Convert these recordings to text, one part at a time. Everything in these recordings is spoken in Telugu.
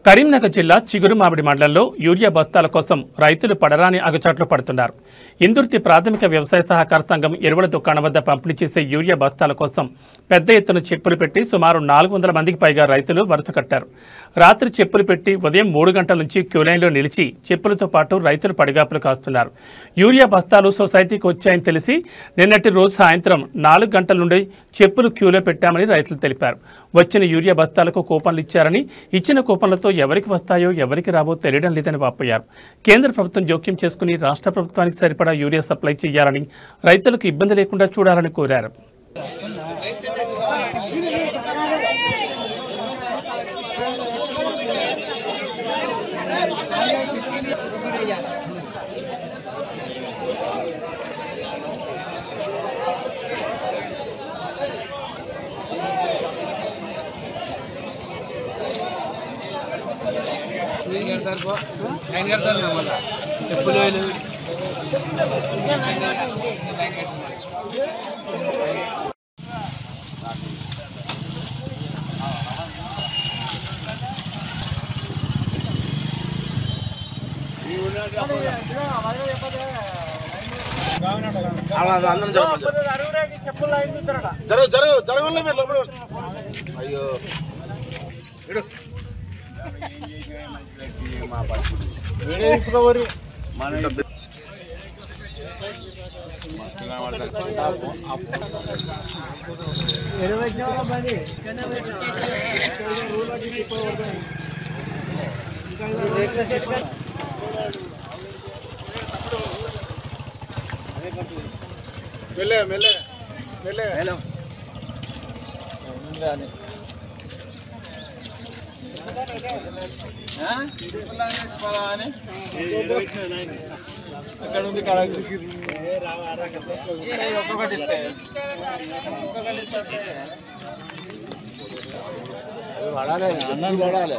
కరీంనగర్ జిల్లా చిగురుమామిడి మండలంలో యూరియా బస్తాల కోసం రైతులు పడరాని అగచాట్లు పడుతున్నారు. ఇందుర్తి ప్రాథమిక వ్యవసాయ సహకార సంఘం ఎరువుల దుకాణం వద్ద పంపిణీ చేసే యూరియా బస్తాల కోసం పెద్ద ఎత్తున చెప్పులు పెట్టి సుమారు 400 మందికి పైగా రైతులు వరుస కట్టారు. రాత్రి చెప్పులు పెట్టి ఉదయం 3 గంటల నుంచి క్యూలైన్లో నిలిచి చెప్పులతో పాటు రైతులు పడిగాపులు కాస్తున్నారు. యూరియా బస్తాలు సొసైటీకి వచ్చాయని తెలిసి నిన్నటి రోజు సాయంత్రం 4 గంటల నుండి చెప్పులు క్యూలో పెట్టామని రైతులు తెలిపారు. వచ్చిన యూరియా బస్తాలకు కూపన్లు ఇచ్చారని, ఇచ్చిన కూపన్లతో ఎవరికి వస్తాయో ఎవరికి రావో తెలియడం లేదని వాపోయారు. కేంద్ర ప్రభుత్వం జోక్యం చేసుకుని రాష్ట్ర ప్రభుత్వానికి సరిపడా యూరియా సప్లై చేయాలని, రైతులకు ఇబ్బంది లేకుండా చూడాలని కోరారు. అయ్యో మెల్లె మెల్లె మెల్లె అక్కడ ఉంది పడాలి అన్నం పడాలి.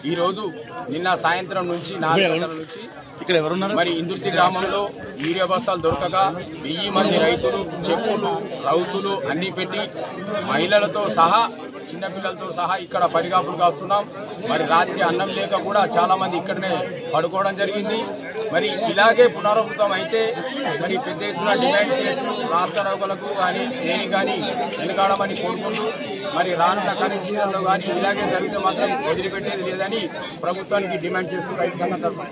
ఈ రోజు నిన్న సాయంత్రం నుంచి 4 గంటల నుంచి ఇక్కడ ఎవరున్నారు మరి ఇందుర్తి గ్రామంలో యూరియా బస్తాలు దొరకక 1000 మంది రైతులు చెప్పులు రౌతులు అన్ని పెట్టి మహిళలతో సహా చిన్నపిల్లలతో సహా ఇక్కడ పడిగాపులు కాస్తున్నాం. మరి రాత్రి అన్నం లేక కూడా చాలా మంది ఇక్కడనే పడుకోవడం జరిగింది. మరి ఇలాగే పునరావృతం అయితే మరి పెద్ద ఎత్తున డిమాండ్ చేస్తూ రాష్ట్ర రైతులకు కానీ దేని కానీ వెనుకాడమని కోరుకుంటూ మరి రానున్న కనెక్షన్లో కానీ ఇలాగే జరిగితే మాత్రం వదిలిపెట్టేది లేదని ప్రభుత్వానికి డిమాండ్ చేస్తూ రైతు సంఘం తరఫున